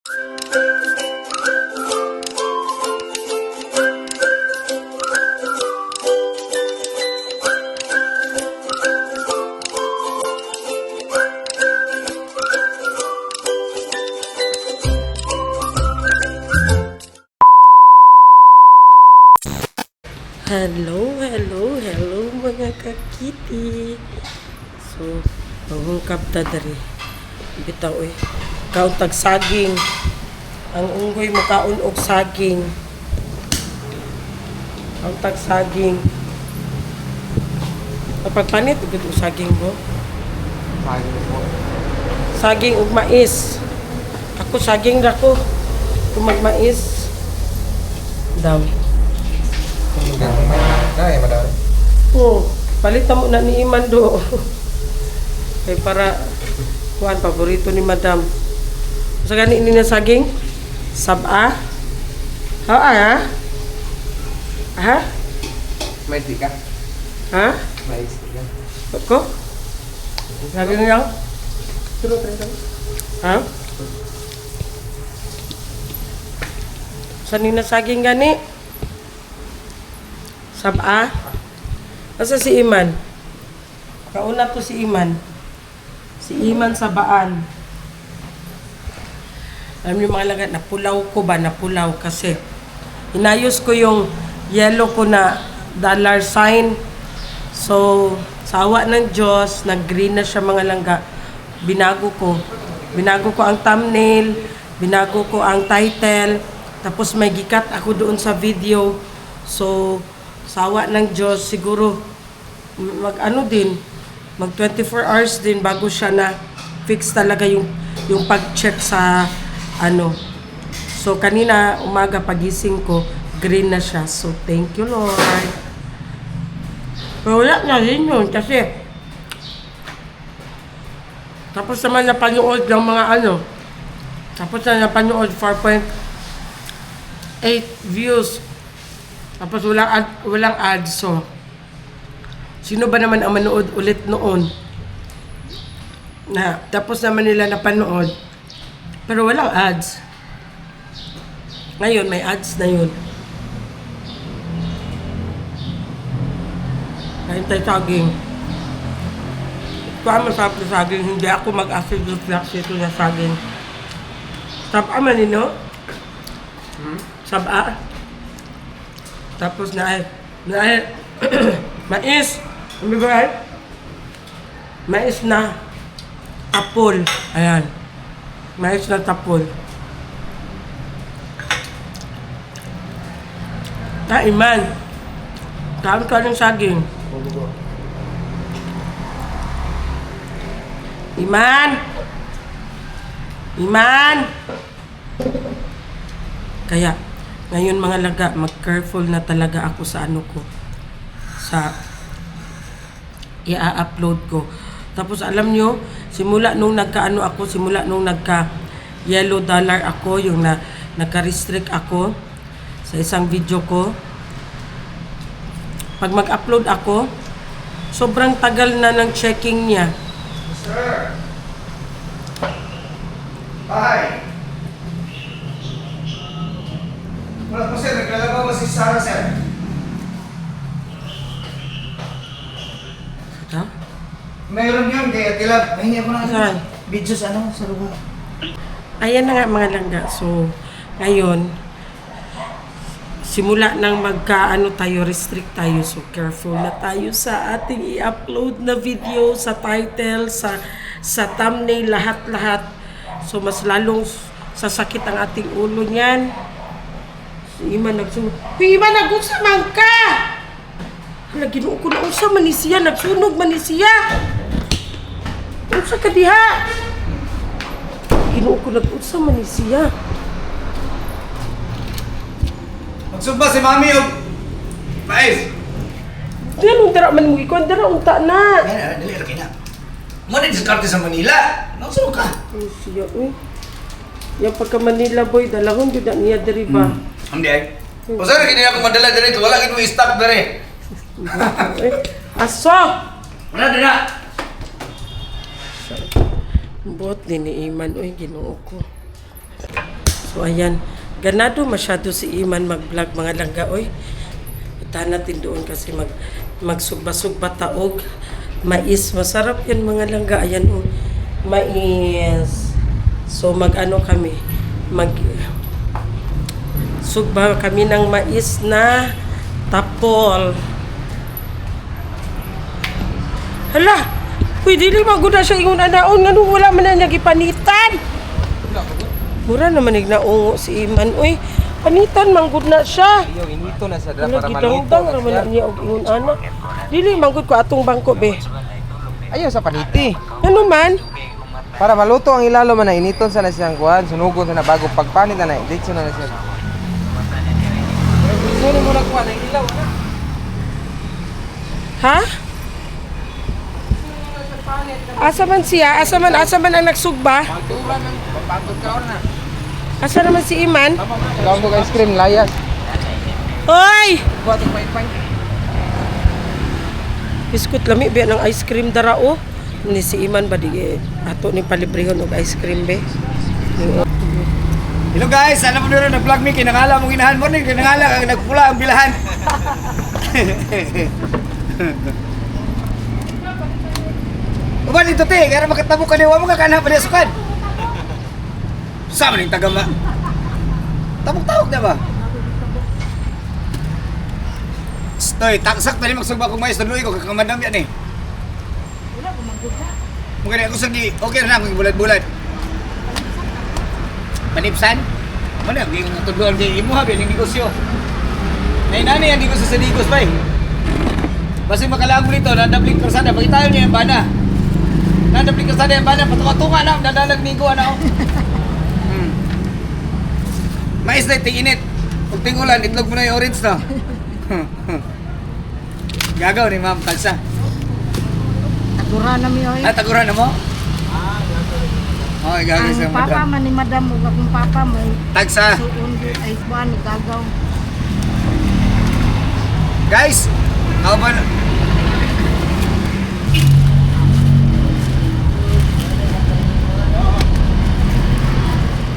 Hello mga kakiti. So, manghungkap ta dari. Bitaw kaon tag saging. Ang unggoy makaon og saging. Kaon tag saging. Kapagpanit ug saging mo. Saging ug mais. Ako saging ra ko. Kung magmais daw. Kaya madami. Palitan mo na ni Iman do. Kay para kuan paborito ni Madam. Sa gani ini na saging? Saba? Ha? Ha? May tika. Ha? May tika. Ko? Saging yang? Turo tayo. Ha? Saan na saging gani? Saba? Asa si Iman? Kauna to si Iman. Si Iman sabaan. Alam niyo mga lagat, napulaw ko ba? Napulaw kasi inayos ko yung yellow ko na dollar sign. So, sawa ng Diyos, nag-green na siya mga langga. Binago ko. Binago ko ang thumbnail, binago ko ang title, tapos may gikat ako doon sa video. So, sawa ng Diyos, siguro mag 24 hours din bago siya na fix talaga yung pag-check sa So kanina umaga pagising ko, green na siya. So thank you Lord. Pero wala na rin yun kasi tapos naman napanood ng mga tapos na napanood 4.8 views. Tapos walang ads. So, sino ba naman ang manood ulit noon? Tapos naman nila napanood. Pero walang ads. Ngayon, may ads na yun. Kain tayo saging. Ito ang masarap na saging. Hindi ako mag-acid reflux ito na saging. Saba man nino? Saba? Tapos na mais. Ano ba yan? Mais na tapol. Ayan. Mais na tapol. Iman. Kaon ka ng saging. Iman! Kaya, ngayon mga laga, mag-careful na talaga ako sa sa i-upload ko. Tapos alam nyo, simula nung nagka yellow dollar ako, yung nagka-restrict ako sa isang video ko. Pag mag-upload ako, sobrang tagal na ng checking niya. Sir! Hi! Wala po sir, naglalaba ba si Sarah sir? Ito? Mayroon yun, kaya tila, mahingi ako ng Saan? video sa sa lugar. Ayan na nga mga langga. So, ngayon, simula nang restrict tayo. So, careful na tayo sa ating i-upload na video, sa title, sa thumbnail, lahat-lahat. So, mas lalong sasakit ang ating ulo niyan. Si Iman nagsunog. Iman, nag-unsa man ka! Hala, ginuo ko na unsa man ni siya. Nagsunog man ni siya. Unsa ka diha? Ginuo ko nag-unsa man ni siya. Magsumba si Mami o mais! Diyan, dara man mo ikon. Dara, unta na. Yan, dali rin na. Muna diskarte sa Manila. Nagsunod ka. Ay, siya, yung pagka Manila boy, dalahon yun na niya diri ba? Hindi ay. O sir, hindi ako madala dito. Wala kito i-stock dali. Aso! Wala dala. Bot din ni Iman. Uy, ginoo ko. So ayan, ganado masyado si Iman mag-vlog mga langga. Oy, itahan natin doon kasi magsugba-sugba taog. Mais, masarap yan mga langga. Ayan oh, mais. So mag-ano kami, sugba kami ng mais na tapol. Hala, pwede di maguna siya ingon anaon nga nung wala man na niya gipanitan. Mura naman ignaungo si Iman. Uy, panitan manggod na siya. Yung inito na sa Wala para gidangdang malito. raman na niya og ingon ana. Dili manggod ko atong bangko be. Ayaw sa paniti. Ano man? Para maluto ang ilalo man na initon sa na siyang kuhan, sunugon sa na bago pagpanit na dito na siya. Pero mo na kuhan ang ilaw na. Ha? Asa man siya? Asa man ang nagsugba? Pagtulan ng pagpagod ka na. Asa naman si Iman? Gawin ko ice cream layas. Oy! Buhat ang pay-pay. Biskut lami be ng ice cream darao. Ni si Iman ba di ato ni palibrehon og ice cream be. Hello guys, ano mo nyo nag-vlog me, kinangala mong inahan mo rin, kinangala, nagpula ang bilahan. Uban ito te, kaya makatabo ka niwa mo ka kanha pa niya sukan. Sama rin tagama. Tabok-tabok na ba? Stoy, taksak tali magsugba kong mais, taluy ko, kakamadam yan eh. Mungkin ako sagi, okay na akong bulat-bulat. Panipsan? Mana yung tuduan kay imo ha, yung negosyo. Nani ang negosyo sa Digos ba eh. Basta makalago nito, nadabling karsada, pagkitayo niya yung bana. Nadabling karsada yung bana, patuka-tuka na, nadalag nigo, ano. Mais na itinginit. Pag tingulan, itlog mo na yung orange na. Gagaw ni ma'am, talsa. Taguran na mi oy. Ah, taguran na mo? Oh, gagaw sa Ang papa madam. man ni madam ug akong papa may Tagsa. suon gyud ay buwan ni gagaw. Guys, ako ba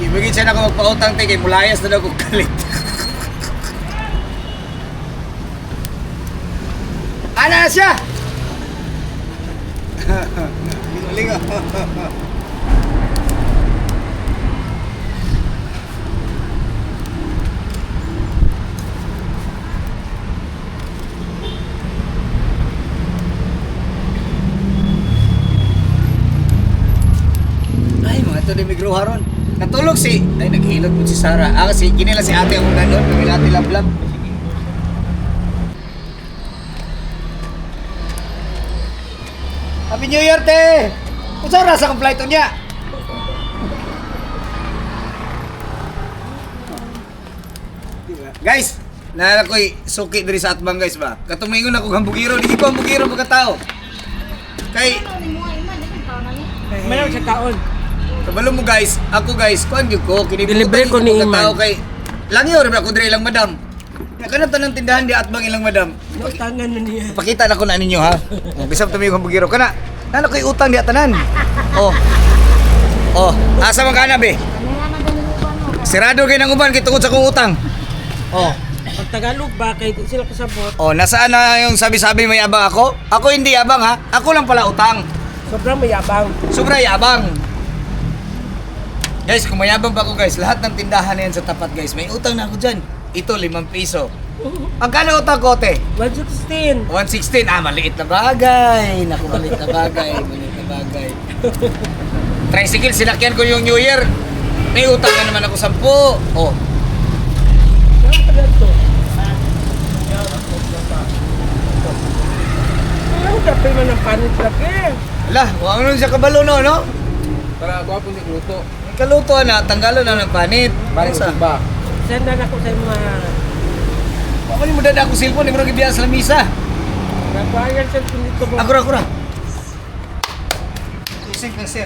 ibigin siya na ako magpautang te kay mulayas na daw kong kalit. Ana na siya! Lingo-lingo. Ay, mga ito na migro haron. Natulog si, ay naghilot mo si Sarah. Ah, kasi kinila si ate akong ganon, kami natin lablab. Happy New Year, te! Kung saan rasa kong flight niya? Diba? Guys, naalala ko'y suki diri sa atbang guys ba? Katumingon ako hambugiro, di ko hambugiro pagkatao. Kay, Mayroon sa kaon. kabalo mo guys, ako guys, kuhan yun ko, Delivery ko ni Iman. Kay, langyo rin ako diri ilang madam. Nakanap tanang tindahan di atbang ilang madam. No, tangan na niya. Pakita na ko na ninyo ha. Bisap tumiyo kang bugiro kana. Nano koy utang di atanan. Oh. Oh, asa man kana be? Sirado kay nang uban kay tungod sa kong utang. Oh. Pag Tagalog ba kay di sila kasabot. Oh, nasaan na yung sabi-sabi may abang ako? Ako hindi abang ha. Ako lang pala utang. Sobrang mayabang. Sobra yabang. Guys, kung mayabang pa ako guys, lahat ng tindahan na yan sa tapat guys, may utang na ako dyan. Ito, 5 piso. Ang kano utang ko, te? 116. 116. Ah, maliit na bagay. Naku, maliit na bagay. Maliit na bagay. Tricycle, sinakyan ko yung New Year. May utang na naman ako 10. Oh. Ano pa dito? Ano kapay man ang panit laki? Ala, huwag nun siya kabalo no, no? Para ako po si Luto. Kaluto na, tanggalo na ng panit. Balik Sa? sa ba? Sendan ako sa mga Ako ni mo dada ako cellphone, ni mo nang ibiyan sa lamisa. nagbayar sa pinito mo. Akura. Isip na sir.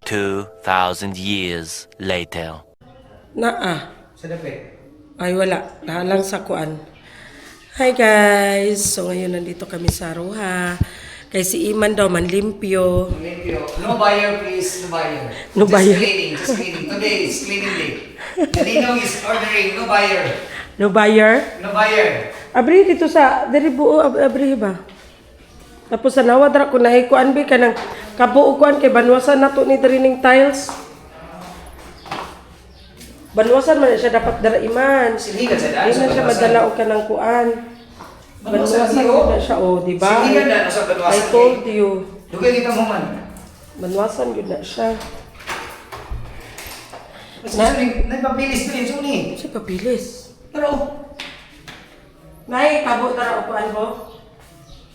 $2,000 years later. Naa. Sa dape. Ay wala. Nahalang sa kuan. Hi guys! So ngayon nandito kami sa Roha. Kay si Iman daw manlimpyo. No buyer, please. No buyer. No buyer. Just cleaning. Today is cleaning day. Naninong is ordering. No buyer. No buyer? No buyer. Abri dito sa diri buo abri ba? Tapos sa nawad ra ko nahi kuan bi kanang kabuo kuan kay banwasan nato ni diri ning tiles. Banwasan man siya dapat dala Iman. Sinigan sa daan. Di na siya madala og kanang kuan. Banwasan na siya di ba? Sinigan na sa I banwasan. told you. Dugay kita mo man. Banwasan yun na siya. Nagpapilis to yun, Suni. Siya papilis. Pero, Nay, tabo tara upuan mo.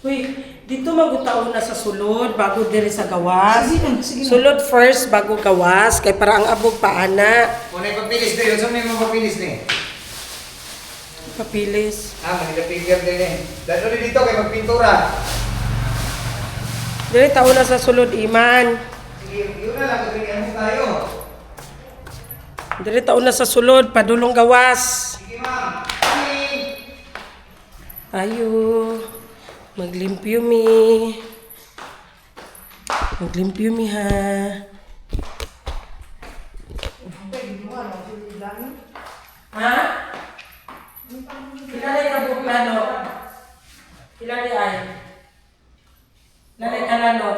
Uy, dito magutaon na sa sulod bago diri sa gawas. Sige na, sige na. Sulod first bago gawas kay para ang abog paana. kung nagpapilis to yun, Suni mo papilis ni. Papilis. Manilapigyan din eh. Dalo rin dito kay magpintura. Diri taon na sa sulod Iman. Sige, yun na lang, kagringan mo tayo. Diri taon na sa sulod padulong gawas. Sige, ma'am. Sige. Ayo. Maglimpyo mi. Maglimpyo mi ha. Ha? Ilan ay kabuklano? Ilan ay? Ilan ay kalano?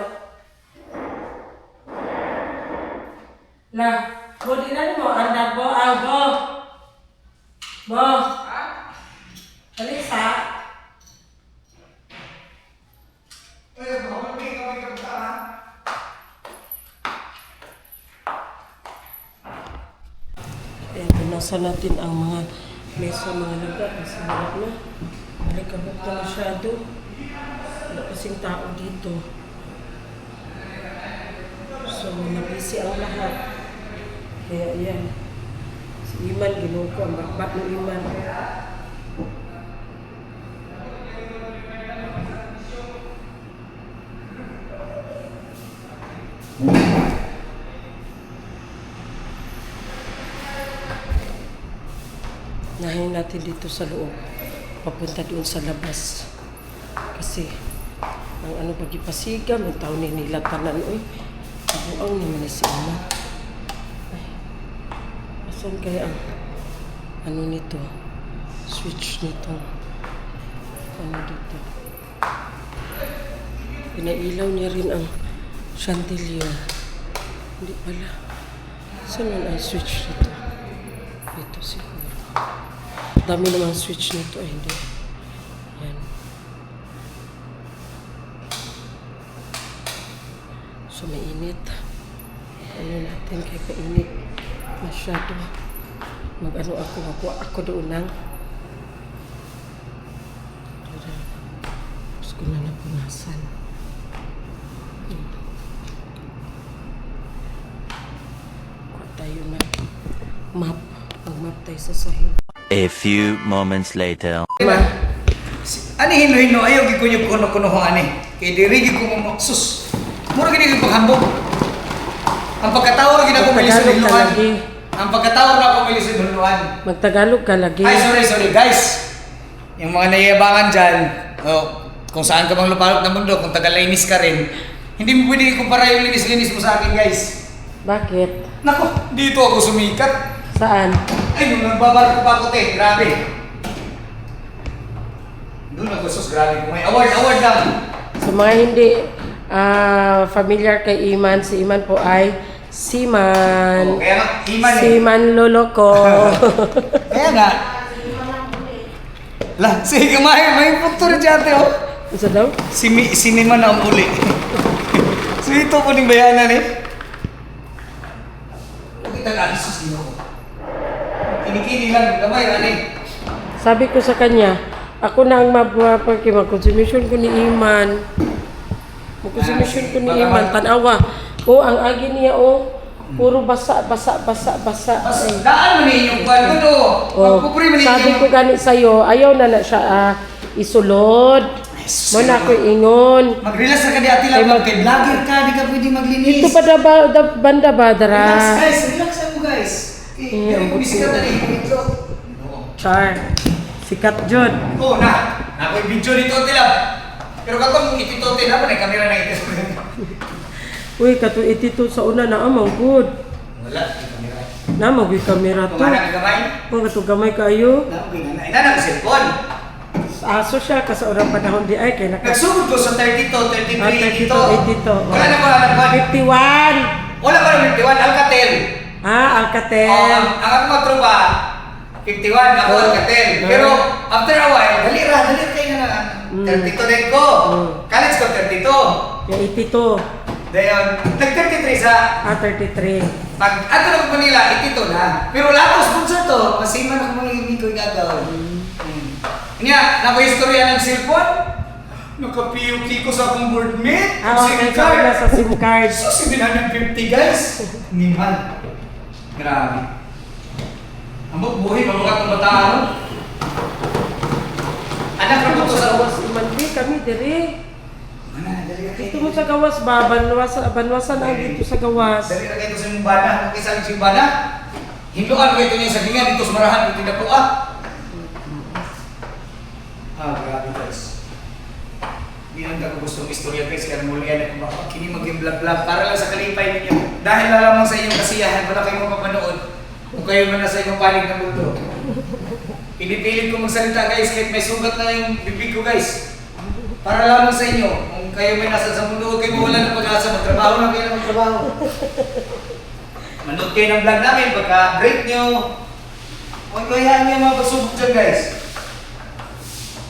La, budinan mo, anda bo, bo. Bo. Alisa. Ayan, binasa natin ang mga mesa, mga laga. Kasi malap na. Malikabok na masyado. Wala kasing tao dito. So, nabisi ang lahat. Kaya yan. Si Iman, ginuko ang bakbak ng Iman. Nahin natin dito sa loob. Papunta doon sa labas. Kasi, ang ano pagipasiga, may tao ni nila tanan. Uy, buang naman na si Iman. Ay, asan kaya ang ano nito? Switch nito. Ano dito? Pinailaw niya rin ang chandelier. Hindi pala. Saan man ang switch nito? Ito siguro. Dami namang switch nito. Eh, hindi. Yan. So, mainit. Ano natin kay painit. Masyado. Mag-ano ako doon lang. Tapos ko na napunasan. Kuha tayo na map. Mag-map tayo sa sahig. A few moments later. Ani hino-hino, ayaw gikunyo kuno-kuno ho ani. Kay diri ko mo sus. Mura gini ko paghambog. Ang pagkatawag gina ko milis Magtagalog ka hinuan. lagi. Ang pagkatawag na ko milis hinuan. Magtagalog ka lagi. Ay, sorry guys. Yung mga nayabangan dyan, kung saan ka bang lupalop ng mundo, kung taga-linis ka rin, hindi mo pwede ikumpara yung linis-linis mo sa akin, guys. Bakit? Nako, dito ako sumikat. Saan? Ay, nung nagbabarko pa ako, grabe. Doon ako, sus, grabe. May award lang. Sa mga hindi familiar kay Iman, si Iman po ay Siman. Kaya nga, Iman eh. Siman Loloko. Kaya nga. Lah, sige, may punto rin dyan, oh. Isa daw? Sinima na ang uli. So ito po ning bayanan eh. Kita ka, Jesus, dino ko. Kinikini lang, gamay, ani. Sabi ko sa kanya, ako na ang mag-consumption ko ni Iman. Mag-consumption ko ni Iman. Tanawa. Ang agi niya, puro basa. Mas daan man inyong kwan ko Magpupuri man Sabi ko inyong. ganit sa'yo, ayaw na siya isulod. Mo na ako ingon. Mag-relax na ka di ati Ay, lang. Kay vlogger ka, di ka pwede maglinis. Ito pa banda ba, Relax dara? guys, relax ako guys. ang Hindi ko buti. bisikat na rin. Char. Sikat jud. Oh, na. Na ako yung video ni Tote lang. Pero katong ititote na pa na kamera na ito. Uy, kato itito sa una na amang good. Wala, yung kamera. Namang yung kamera to. Kung anak gamay, Kung kato gamay kayo. inanang cellphone. Aso siya ka sa unang panahon di ay kay naka Nagsugod ko sa 32, 33 Ah, 32, dito. 82. Wala na ko alam ba? 51. Wala pa ng 51, Alcatel. Ah, Alcatel. Ang akong mga tropa, 51, ako Oh. Alcatel. Pero after a while, dali kayo na. 32 din ko. College ko 32. Yung 82. Dayon, nag-33 sa Ah, 33. pag ato na ko Manila, 82 na. Pero lahat ng sponsor to, masiman ako mga hindi ko igagaw. Nga, nako-istorya ng cellphone. Naka-PUK ko sa akong boardmate. Ah, okay. So, wala sa SIM card. So, 750 guys. Niman. Grabe. Ang buhay, mabukat ng bataan. Anak ko to sa gawas imandi kami diri. Dali ka Dito mo sa gawas ba banwasan ang dito sa gawas. Dali na kayo sa Simbana. Okay sa Simbana. Hinduan ko ito niya sa gingan dito sa marahan. Ito na po grabe guys. Hindi lang ko gustong istorya guys. Kaya mulihan ako baka kini mag-vlog-vlog para lang sa kalipay ninyo. Dahil lamang sa inyong kasiyahan, wala kayong mapapanood. Kung kayo man nasa inyong panig ng mundo. Pinipilit ko magsalita guys kahit may sugat na yung bibig ko guys. Para lamang sa inyo. Kung kayo may nasa sa mundo, huwag kayo mawala ng pag-asa. Magtrabaho lang kayo ng magtrabaho. Manood kayo ng vlog namin. Pagka-break nyo, huwag ko hayaan niyo mga pagsubok dyan guys.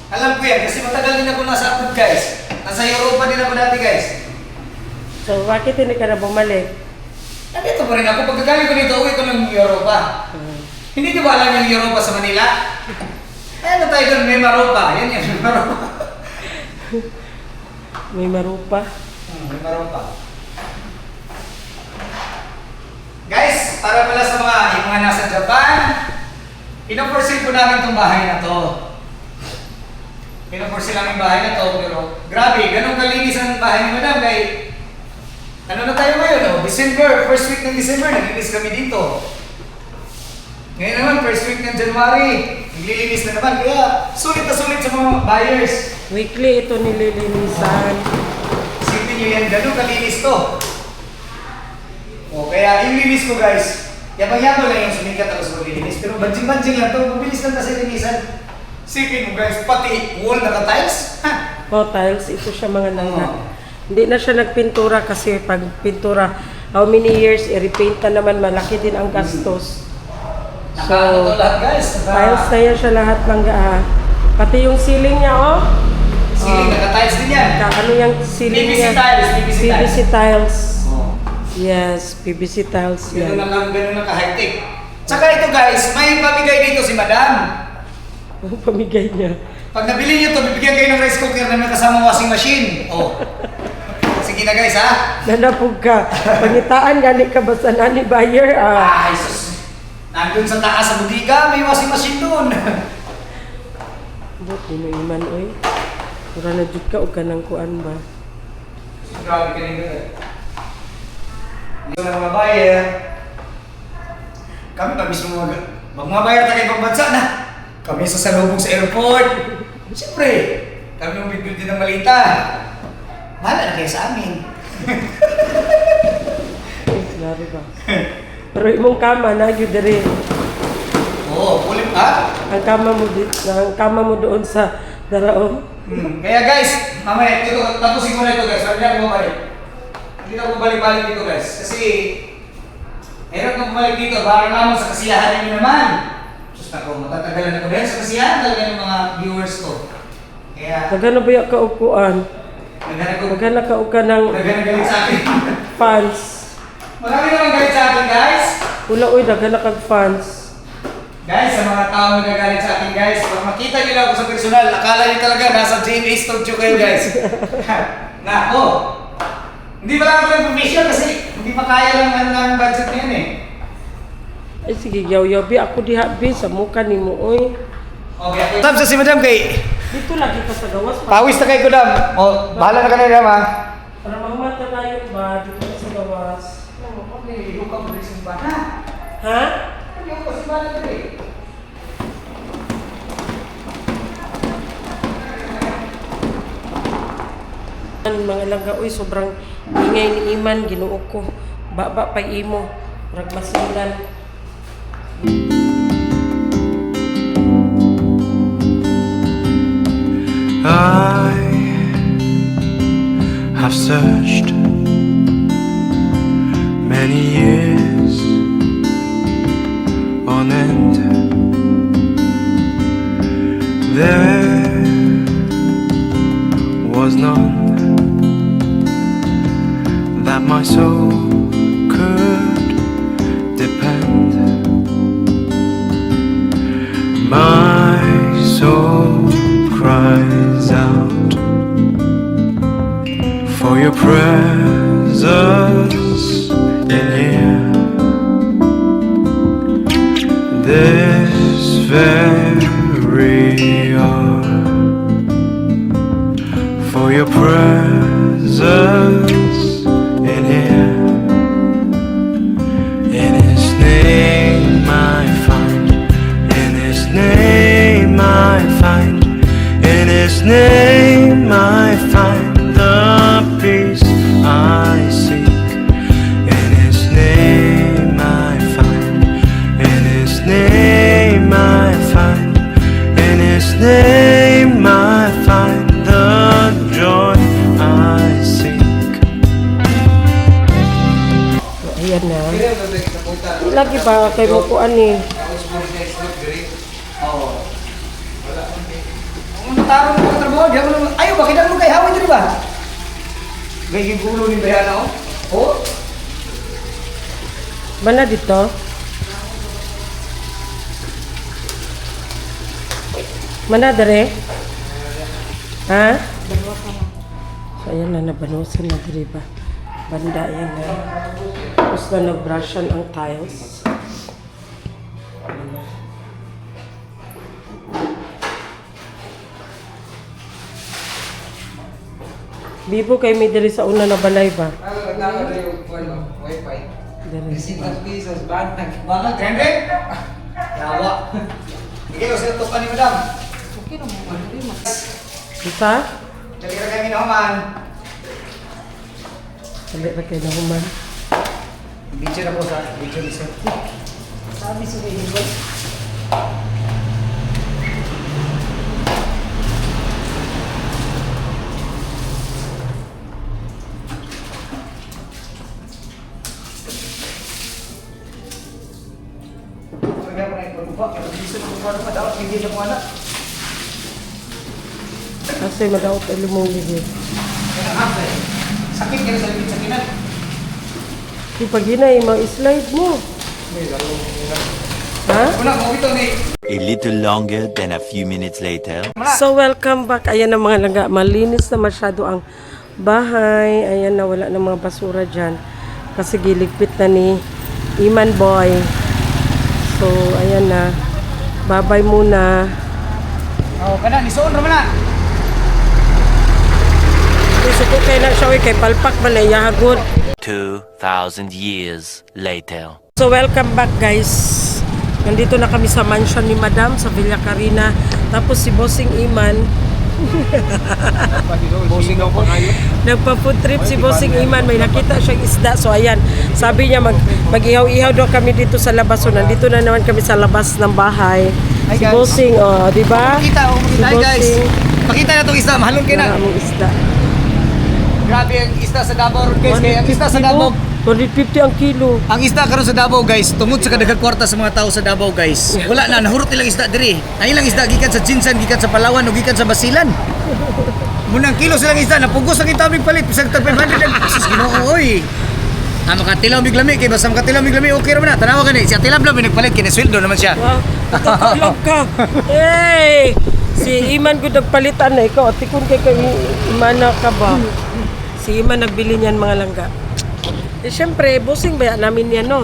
Alam ko yan kasi matagal din ako nasa abroad guys. Nasa Europa din ako dati guys. So bakit hindi ka na bumalik? Nandito pa rin ako. Pagkagaling ko dito, uwi ko ng Europa. Hindi niyo ba alam yung Europa sa Manila? Ano tayo doon? May Maropa. Yan yan, may Maropa. May marupa. May Maropa. Guys, para pala sa yung mga nasa Japan, pinoporsil ko namin itong bahay na to. Pinoporsil namin bahay na to, pero grabe, ganun kalinis ang bahay ni Madam. Kay, ano na tayo ngayon? December, first week ng December, naglinis kami dito. Ngayon naman, first week ng January, naglilinis na naman. Kaya, sulit na sulit sa mga buyers. Weekly ito nililinisan. Isipin nyo yan, ganun kalinis to. O, kaya yung linis ko guys, yabang-yabang lang yung sumikat ako sa paglilinis. Pero banjing-banjing lang to, mabilis lang kasi linisan. Isipin mo guys, pati wall naka-tiles. Oh, tiles, ito siya mga nanga. Hindi na siya nagpintura kasi pag pintura, how many years, i-repaint na naman, malaki din ang gastos. So, Naka-ano to lahat guys. tiles na yan siya lahat ng pati yung ceiling niya, oh. Ceiling, naka-tiles din yan. Ano yung ceiling PVC niya? tiles, PVC tiles. PVC tiles. Oh. Yes, PVC tiles yan. Ganun na ka-high-tech. Tsaka ito guys, may pamigay dito si Madam. Ang pamigay niya. Pag nabili niyo to, bibigyan kayo ng rice cooker na may kasamang washing machine. Oh. Sige na guys ha. Nanapog ka. Pangitaan gani ka ba sa nani buyer? Ay sus. Nandun sa taas sa budiga, may washing machine doon. Buti mo iman, oy. Mura na jud ka o ka ng kuan ba? Grabe ka rin doon. Ito na mga buyer. Kami pa mismo mga buyer tayo ibang bansa na. Kami sa salubong sa airport. Siyempre, kami yung bigbil din ng malita. Mahala na kayo sa amin. Lari ba? Pero imong kama na gyud diri. Oo, ulit ha? Ang kama mo doon sa daraon. Kaya guys, mamaya, ito, tapusin ko na ito guys. Sabi niya bumalik. Hindi na ako balik-balik dito guys. Kasi, hirap na bumalik dito. Para naman sa kasiyahan niyo naman. Sus ako, matatagalan ako dahil sa kasiyahan talaga ng mga viewers ko. Kaya, Daghan ba yung kaupuan? Daghan na kauka ng galit sa akin. fans. Marami naman galit sa akin guys. Wala oy, daghan na kag fans. Guys, sa mga tao nagagalit sa akin guys, pag makita niyo lang ako sa personal, akala niyo talaga nasa GMA Studio kayo guys. Nako! Hindi ba lang ako nag-provision kasi hindi pa kaya lang ang budget na yan eh. Ay sige, yaw-yaw bi ako diha bi sa muka nimo oy. Okay, ako. Tap sa si Madam kay Dito lagi ka sa gawas. pawis na kay Kudam. O, bahala na ka na Madam ha. Para mamata tayo ba dito ka sa gawas. Okay, yung ka mo rin sa bana. Ha? Yung ka sa bana ka rin. Mga langga, uy, sobrang ingay ni Iman, ginuo ko. Baba pa imo, rag masilan. I have searched many years on end. There was none that my soul could depend. My soul cries out for your presence in here. This very hour, for your presence in here. In His name I find, in His name I find, in His name I find the peace I seek. In His name I find, in His name I find, in His name I find the joy I seek. Ayan na. Lagi ba kay mo kuan ni? Ang tarong mo katrabaho, di ako naman. Ayaw, bakit ang kay hawin dito ba? May gulo ni Bayana, oh. Oh? Bana dito? Mana dere? Ha? So, ayan na, nabanusin na dere ba? Banda, ayan na. Tapos na nag-brushan ang tiles. Bibo kay may diri sa una na balay ba? Wi-Fi. Dere. Pesos, banag. Bakit, grande? Yawa. Hindi ko sila tukan ni madam. Isa? Dali ka kami naman. Dali ra kay nahuman. Bitch na po sa bitch ni sir. Sabi sa kayo. Kasi madaot ay lumong gigit. Sakit ka na sa likid sakinan. Di pag hinay, ma-slide mo. Ha? Una, mo ito ni. A little longer than a few minutes later. So welcome back. Ayan na mga langga. Malinis na masyado ang bahay. Ayan na, wala na mga basura dyan. Kasi giligpit na ni Iman Boy. So ayan na. Babay muna. Oh, kana ni Soon naman na. Gusto ko kay na siya, kay palpak man na iyahagod. 2,000 years later. So welcome back guys. Nandito na kami sa mansion ni Madam sa Villa Carina. Tapos si Bossing Iman. Bossing daw po kayo. Nagpa-food trip si Bossing Iman. May nakita siyang isda. So ayan, sabi niya mag-ihaw-ihaw daw kami dito sa labas. So nandito na naman kami sa labas ng bahay. Hi, Si guys. Bossing, oh, di ba? Pakita, Si hi guys. Bossing. Pakita na itong isda, mahalong kayo na. Maraming isda. Grabe ang isda sa Davao guys. Kaya ang isda sa Davao, 150 ang kilo. ang isda karon sa Davao guys, tungod sa kadaghang kwarta sa mga tao sa Davao guys. Wala na nahurot nilang isda diri. Ang ilang isda gikan sa Jinsan, gikan sa Palawan, ug gikan sa Basilan. Munang kilo silang isda, napugos ang itabing palit, bisag tag 500 pesos Ginoo oy. Makatilaw mig lami kay basta makatilaw mig lami okay ra man na. Tanawa gani, si Atilam lang nagpalit kini sweldo naman siya. Wow, tatalog ka. Hey! Si Iman ko nagpalitan na ikaw. Tikon kay Imana ka ba? Si Iman nagbili niyan mga langga. Eh syempre, Bossing ba namin yan, no?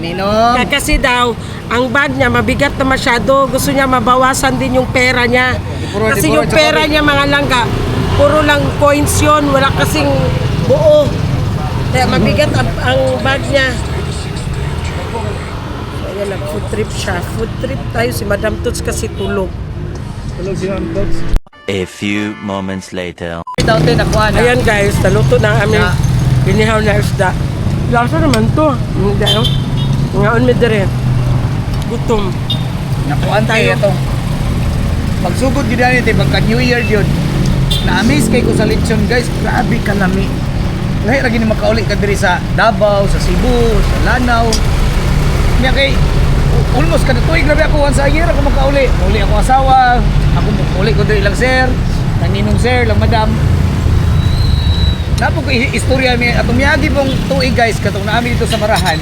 Ninong. Kasi daw, ang bag niya mabigat na masyado. Gusto niya mabawasan din yung pera niya. Kasi yung pera niya mga langga, puro lang coins yun. Wala kasing buo. Kaya mabigat ang bag niya. So, ayan, nag-food trip siya. Food trip tayo. Si Madam Toots kasi tulog. A few moments later. daw din nakuha na. Ayan guys, naluto na aming Na. binihaw na isda. Lasa naman to. Hindi oh. Ngaon mi dire. Gutom. Nakuha tayo Tayo. itong pagsugod gid ani tay pagka New Year yun. Na-amaze kay ko sa lechon guys, grabe kalami. Lahi ra gini makauli ka diri sa Davao, sa Cebu, sa Lanao. Nya kay almost kada tuig grabe ako once a year ako makauli. Uli ako asawa, ako uli ko diri lang sir, naninong sir, lang madam. Napo ko istorya mi atong miyagi pong tuig guys katong naami dito sa Marahan.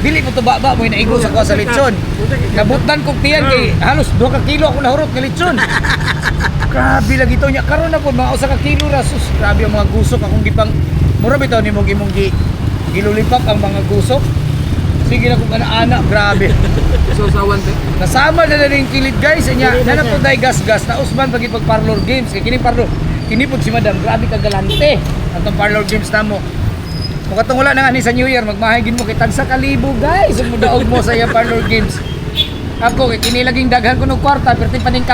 Dili mo to baba mo inaigo sa kuha sa lechon. Nabutan kog tiyan kay halos 2 ka kilo ako nahurot nga lechon. Grabe lagi to nya karon na po mga 1 ka kilo ra sus. Grabe ang mga gusok akong gipang mura bitaw ni mong imong gilulipap ang mga gusok. Sige na kung ana grabe. So sa one day. Nasama na rin kilid guys nya na po day gas-gas na usman pag pag parlor games kay kini parlor kini pud si madam grabe ka galante atong parlor games namo. Kung katong wala na nga ni sa New Year magmahigin mo kay tag sa kalibo guys ug mudaog mo sa iya parlor games. Ako kay kini laging daghan ko ng kwarta perti paning